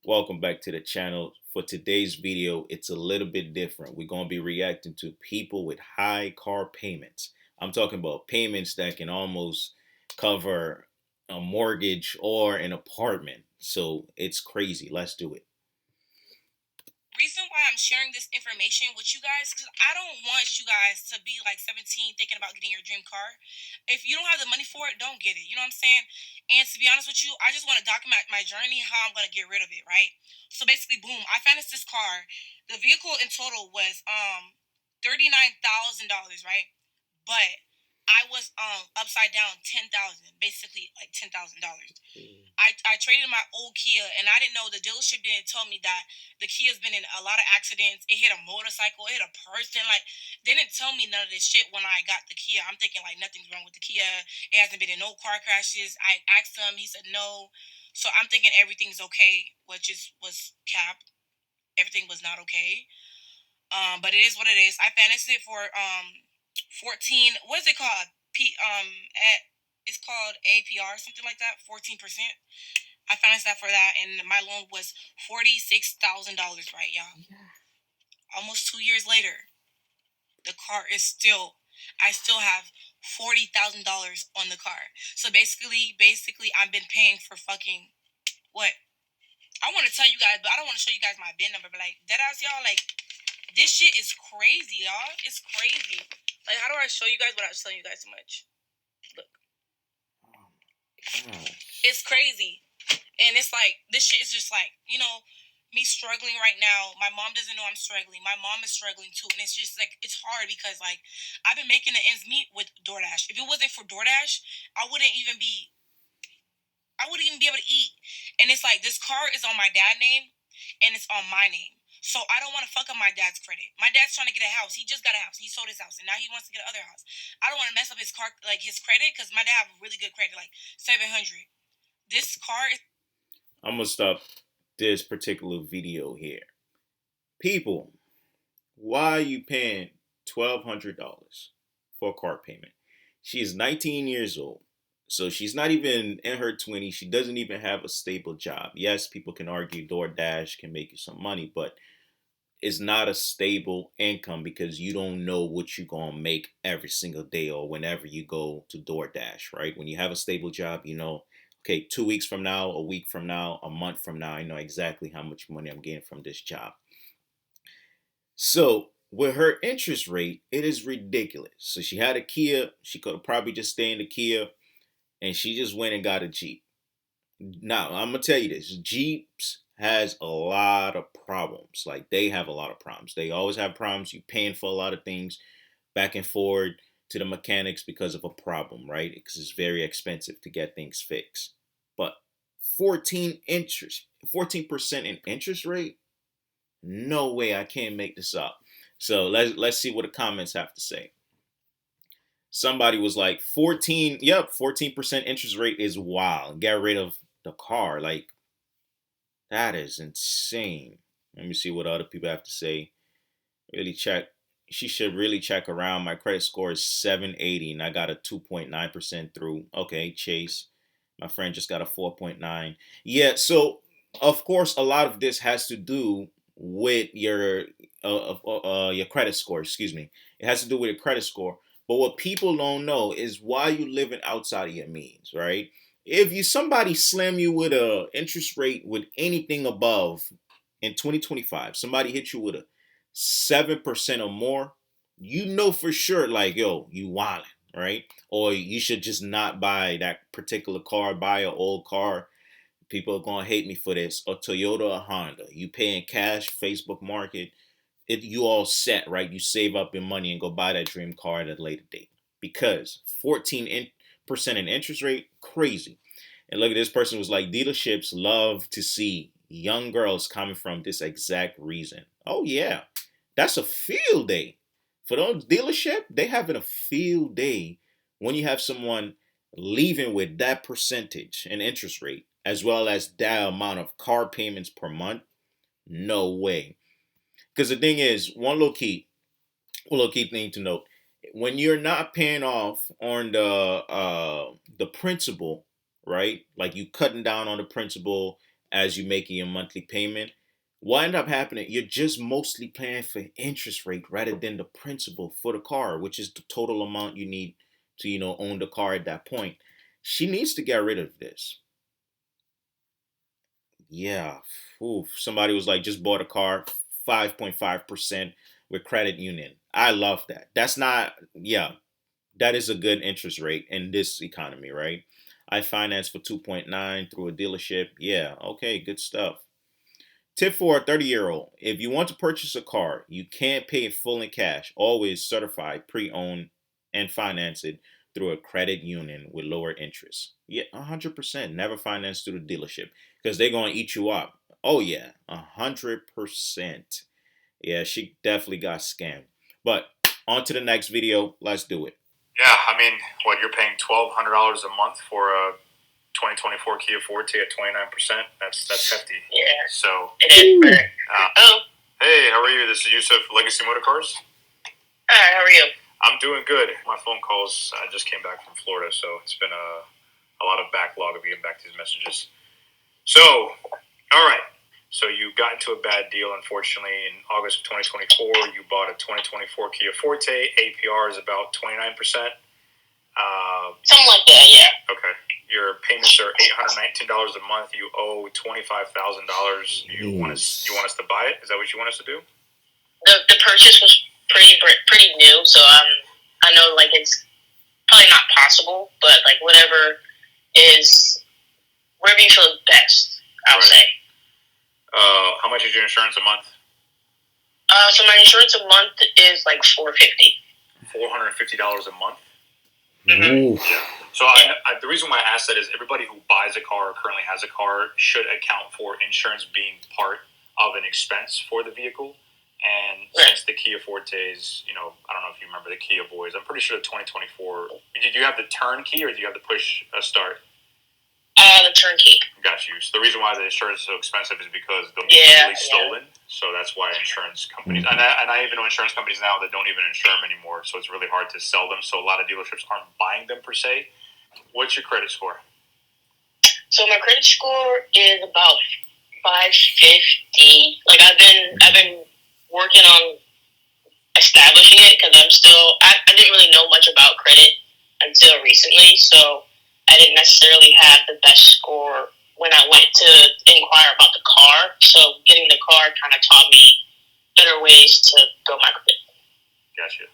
Welcome back to the channel. For today's video, it's a little bit different. We're going to be reacting to people with high car payments. I'm talking about payments that can almost cover a mortgage or an apartment. So it's crazy. Let's do it. Reason why I'm sharing this information with you guys, because I don't want you guys to be like 17 thinking about getting your dream car. If you don't have the money for it, don't get it. You know what I'm saying? And to be honest with you, I just want to document my journey, how I'm going to get rid of it, right? So basically, boom, I financed this car. The vehicle in total was $39,000, right? But I was upside down 10,000, basically like $10,000. I traded my old Kia, and I didn't know, the dealership didn't tell me that the Kia's been in a lot of accidents. It hit a motorcycle, it hit a person. Like, they didn't tell me none of this shit when I got the Kia. I'm thinking like nothing's wrong with the Kia. It hasn't been in no car crashes. I asked him, he said no. So I'm thinking everything's okay, which was cap. Everything was not okay. But it is what it is. I financed it for 14. What is it called? It's called APR, something like that. 14%. I financed that for that, and my loan was $46,000. Right, y'all. Almost 2 years later, the car is still. I still have $40,000 on the car. So basically, I've been paying for fucking what? I want to tell you guys, but I don't want to show you guys my VIN number. But like that ass, y'all, like this shit is crazy, y'all. It's crazy. Like, how do I show you guys without telling you guys too much? Look, it's crazy. And it's like, this shit is just like, me struggling right now. My mom doesn't know I'm struggling. My mom is struggling too. And it's just like, it's hard because like, I've been making the ends meet with DoorDash. If it wasn't for DoorDash, I wouldn't even be, I wouldn't even be able to eat. And it's like, this car is on my dad's name and it's on my name. So I don't want to fuck up my dad's credit. My dad's trying to get a house. He just got a house. He sold his house and now he wants to get another house. I don't want to mess up his car, like his credit, because my dad have really good credit, like 700. This car is. I'm going to stop this particular video here. People, why are you paying $1,200 for a car payment? She is 19 years old. So she's not even in her 20s. She doesn't even have a stable job. Yes, people can argue DoorDash can make you some money, but it's not a stable income because you don't know what you're going to make every single day or whenever you go to DoorDash, right? When you have a stable job, you know, okay, 2 weeks from now, a week from now, a month from now, I know exactly how much money I'm getting from this job. So with her interest rate, it is ridiculous. So she had a Kia. She could have probably just stayed in the Kia and she just went and got a Jeep. Now, I'm going to tell you this. Jeeps has a lot of problems. Like, they have a lot of problems. They always have problems. You're paying for a lot of things back and forward to the mechanics because of a problem, right? Because it's very expensive to get things fixed. But 14% in interest rate? No way, I can't make this up. So let's see what the comments have to say. Somebody was like 14, yep, 14% interest rate is wild. Get rid of the car. Like, that is insane. Let me see what other people have to say. Really check. She should really check around. My credit score is 780 and I got a 2.9% through. Okay, Chase. My friend just got a 4.9. Yeah, so of course a lot of this has to do with your credit score, excuse me. It has to do with your credit score. But what people don't know is why you living outside of your means, right? If you somebody slam you with a interest rate with anything above in 2025, somebody hit you with a 7% or more, you know for sure, like, yo, you wildin', right? Or you should just not buy that particular car, buy an old car. People are gonna hate me for this. A Toyota or Honda. You pay in cash, Facebook Market. You all set, right? You save up your money and go buy that dream car at a later date. Because 14% in interest rate, crazy. And look at this person was like, dealerships love to see young girls coming from this exact reason. Oh yeah, that's a field day. For those dealership, they having a field day when you have someone leaving with that percentage and interest rate, as well as that amount of car payments per month. No way. Because the thing is, one little key thing to note: when you're not paying off on the principal, right? Like you cutting down on the principal, as you making your monthly payment. What end up happening? You're just mostly paying for interest rate rather than the principal for the car, which is the total amount you need to, own the car at that point. She needs to get rid of this. Yeah. Oof. Somebody was like, just bought a car, 5.5% with credit union. I love that. That's not, yeah, that is a good interest rate in this economy, right? I financed for 2.9 through a dealership. Yeah, okay, good stuff. Tip for a 30-year-old. If you want to purchase a car, you can't pay it full in cash. Always certified, pre-owned, and finance it through a credit union with lower interest. Yeah, 100%. Never finance through the dealership because they're going to eat you up. Oh, yeah, 100%. Yeah, she definitely got scammed. But on to the next video. Let's do it. Yeah, I mean, what, you're paying $1,200 a month for a 2024 Kia Forte at 29%? That's hefty. Yeah. So, it is. Hey, how are you? This is Yusuf, Legacy Motor Cars. Hi, how are you? I'm doing good. My phone calls, I just came back from Florida, so it's been a lot of backlog of getting back these messages. So, all right. So you got into a bad deal, unfortunately. In August of 2024, you bought a 2024 Kia Forte. APR is about 29%. Something like that, yeah. Okay. Your payments are $819 a month. You owe $25,000. You want us to buy it? Is that what you want us to do? The purchase was pretty new, so I know like it's probably not possible, but like whatever you feel best, I'll say. How much is your insurance a month? So my insurance a month is like $450. $450 a month. Mm-hmm. Yeah. So the reason why I asked that is everybody who buys a car or currently has a car should account for insurance being part of an expense for the vehicle. And since the Kia Fortes, I don't know if you remember the Kia Boys. I'm pretty sure the 2024. Did you have the turnkey or did you have to push a start? The turnkey. Got you. So the reason why the insurance is so expensive is because they'll be easily stolen. So that's why insurance companies, and I even know insurance companies now that don't even insure them anymore. So it's really hard to sell them. So a lot of dealerships aren't buying them per se. What's your credit score? So my credit score is about 550. Like I've been working on establishing it because I didn't really know much about credit until recently. So I didn't necessarily have the best score when I went to inquire about the car. So getting the car kind of taught me better ways to build my credit. Gotcha.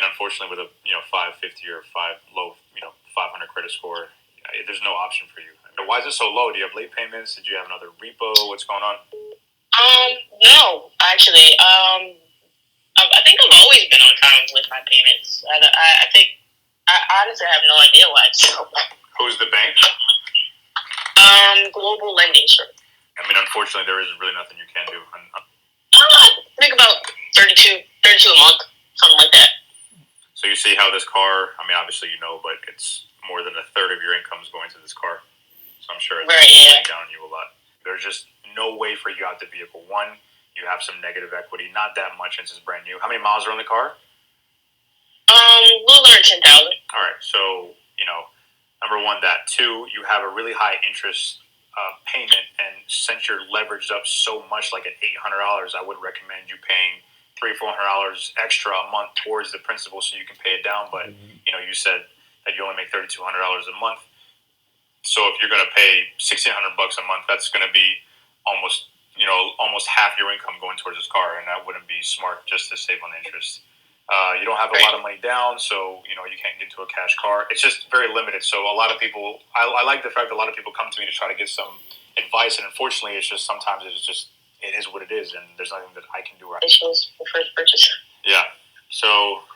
Unfortunately, with a 550 or 500 credit score, there's no option for you. Why is it so low? Do you have late payments? Did you have another repo? What's going on? No, actually. I think I've always been on time with my payments. I think. I honestly have no idea why it's so low. Who's the bank? Global Lending, sir. Unfortunately, there is really nothing you can do. I think about 32 a month, something like that. So you see how this car, obviously but it's more than a third of your income is going to this car. So I'm sure it's weighing down on you a lot. There's just no way for you out the vehicle. One, you have some negative equity, not that much since it's brand new. How many miles are on the car? A little under 10,000. All right, so, number one, that. Two, you have a really high interest payment, and since you're leveraged up so much, like at $800, I would recommend you paying $300-$400 extra a month towards the principal so you can pay it down. But, you said that you only make $3,200 a month. So if you're going to pay $1,600 a month, that's going to be almost half your income going towards this car, and that wouldn't be smart just to save on interest. You don't have a lot of money down, so you can't get into a cash car. It's just very limited. So a lot of people, I like the fact that a lot of people come to me to try to get some advice, and unfortunately, it is what it is, and there's nothing that I can do. This was the first purchase. Yeah. So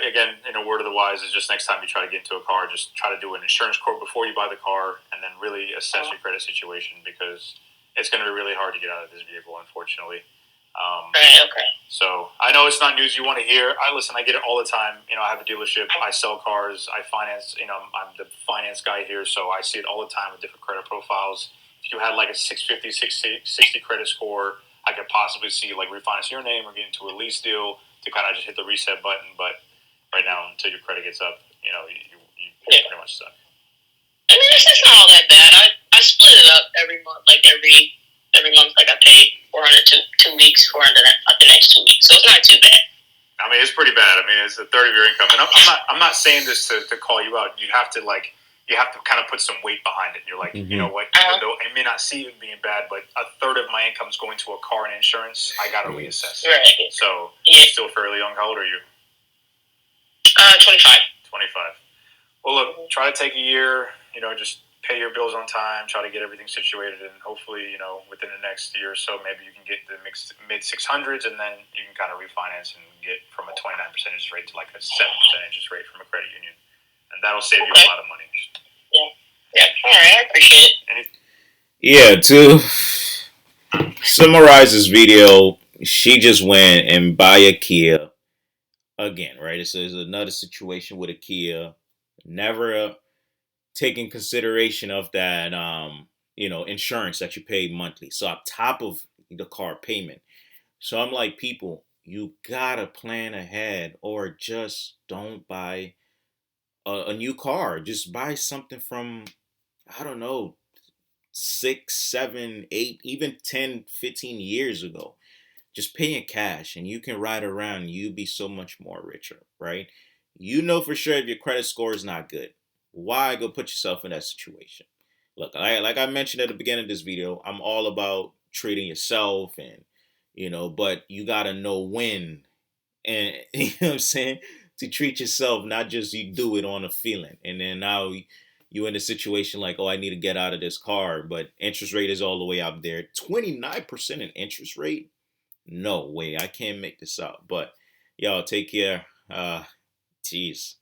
again, in a word of the wise, is just next time you try to get into a car, just try to do an insurance quote before you buy the car, and then really assess your credit situation because it's going to be really hard to get out of this vehicle, unfortunately. Okay. So I know it's not news you want to hear. I get it all the time. I have a dealership. I sell cars. I finance. I'm the finance guy here, so I see it all the time with different credit profiles. If you had like a 650, 660 credit score, I could possibly see like refinance your name or get into a lease deal to kind of just hit the reset button. But right now, until your credit gets up, you pretty much suck. It's not all that bad. I split it up every month, like every month, like I pay 400 2 weeks, 400 the next 2 weeks. So it's not too bad. I mean, it's pretty bad. I mean, it's a third of your income, and I'm not saying this to call you out. You have to kind of put some weight behind it. You're like, you know what? Even though I may not see it being bad, but a third of my income is going to a car and insurance. I got to reassess. Right. So you're still fairly young. How old are you? 25. 25. Well, look, try to take a year. Just pay your bills on time. Try to get everything situated, and hopefully, within the next year or so, maybe you can get the mid 600s, and then you can kind of refinance and get from a 29% interest rate to like a 7% interest rate from a credit union, and that'll save you a lot of money. Yeah. All right, I appreciate it. Yeah, to summarize this video, she just went and buy a Kia again, right? So it's another situation with a Kia, never taking consideration of that, insurance that you pay monthly. So on top of the car payment. So I'm like, people, you gotta plan ahead, or just don't buy a new car. Just buy something from, I don't know, 6, 7, 8, even 10, 15 years ago. Just pay in cash and you can ride around and you be so much more richer, right? You know for sure if your credit score is not good. Why go put yourself in that situation? Look, like I mentioned at the beginning of this video, I'm all about treating yourself and, but you got to know when, and you know what I'm saying, to treat yourself, not just you do it on a feeling. And then now you in a situation like, oh, I need to get out of this car, but interest rate is all the way up there. 29% in interest rate? No way. I can't make this up. But y'all take care. Peace.